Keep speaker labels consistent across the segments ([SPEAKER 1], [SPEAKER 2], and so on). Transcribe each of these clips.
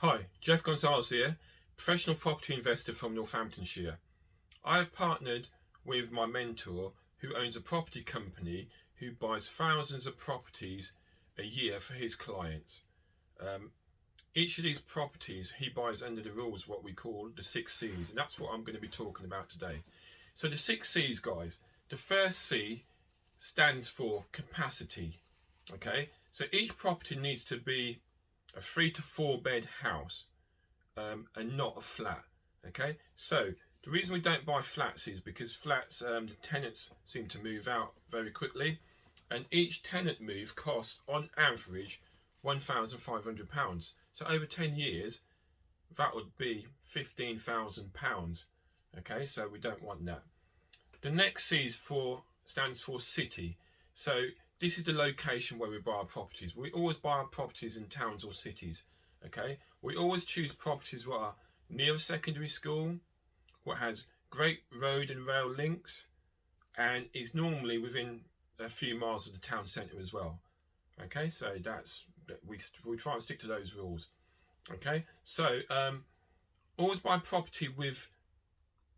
[SPEAKER 1] Hi, Jeff Gonzalez here, professional property investor from Northamptonshire. I have partnered with my mentor who owns a property company who buys thousands of properties a year for his clients. Each of these properties he buys under the rules, what we call the 6 C's, and that's what I'm going to be talking about today. So the 6 C's, guys, the first C stands for capacity. Okay, so each property needs to be a 3 to 4 bed house and not a flat. Okay, so the reason we don't buy flats is because flats, the tenants seem to move out very quickly, and each tenant move costs on average £1,500. So over 10 years, that would be £15,000. Okay, so we don't want that. The next C stands for city. So this is the location where we buy our properties. We always buy our properties in towns or cities. Okay, we always choose properties that are near a secondary school, what has great road and rail links, and is normally within a few miles of the town centre as well. Okay, so we try and stick to those rules. Okay, so always buy property with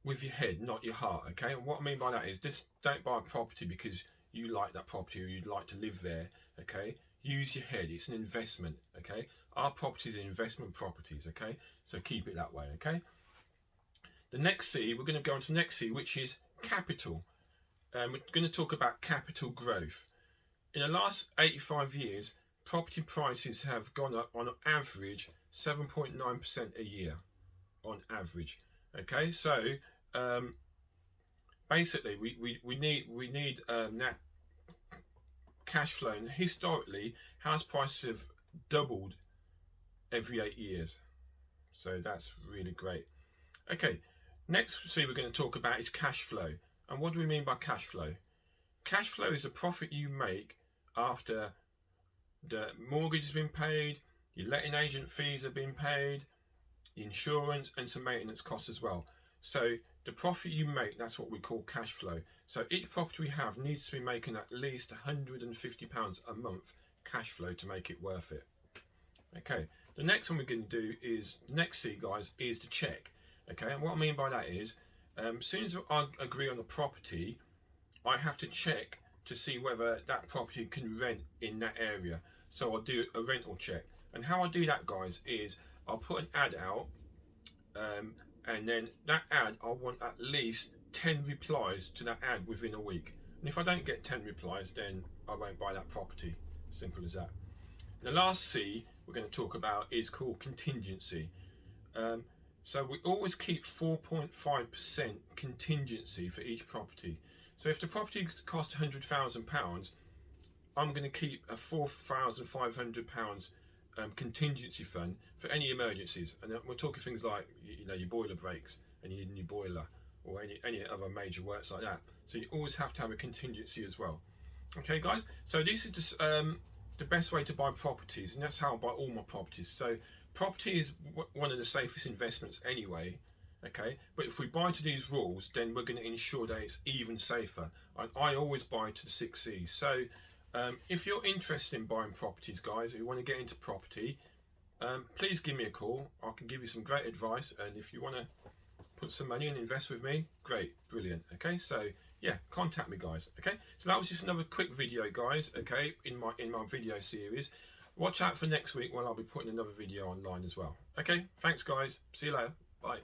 [SPEAKER 1] your head, not your heart. Okay, and what I mean by that is just don't buy a property because you like that property or you'd like to live there. Okay, use your head. It's an investment. Okay, our properties are investment properties. Okay, so keep it that way. Okay, the next C, we're going to go on to the next C, which is capital. We're going to talk about capital growth. In the last 85 years, property prices have gone up on average 7.9% a year on average. Okay, so basically we need that cash flow, and historically house prices have doubled every 8 years, so that's really great. Okay, next we're going to talk about is cash flow. And what do we mean by cash flow? Cash flow is a profit you make after the mortgage has been paid, your letting agent fees have been paid, insurance, and some maintenance costs as well. So the profit you make, that's what we call cash flow. So each property we have needs to be making at least £150 a month cash flow to make it worth it. Okay, the next one we're going to do is, next C, guys, is the check. Okay, and what I mean by that is, as soon as I agree on the property, I have to check to see whether that property can rent in that area. So I'll do a rental check. And how I do that, guys, is I'll put an ad out, and then that ad, I want at least 10 replies to that ad within a week. And if I don't get 10 replies, then I won't buy that property. Simple as that. The last C we're going to talk about is called contingency. So we always keep 4.5% contingency for each property. So if the property costs £100,000, I'm going to keep a £4,500 contingency fund for any emergencies. And we're talking things like, your boiler breaks and you need a new boiler, or any other major works like that. So you always have to have a contingency as well. Okay, guys, so this is just, the best way to buy properties, and that's how I buy all my properties. So property is one of the safest investments anyway. Okay, but if we buy to these rules, then we're going to ensure that it's even safer. I always buy to the 6 C's. So if you're interested in buying properties, guys, or you want to get into property, please give me a call. I can give you some great advice, and if you want to put some money and invest with me, great, brilliant. Okay, so yeah, contact me, guys. Okay, so that was just another quick video, guys. Okay, in my video series. Watch out for next week when I'll be putting another video online as well. Okay, thanks, guys. See you later. Bye.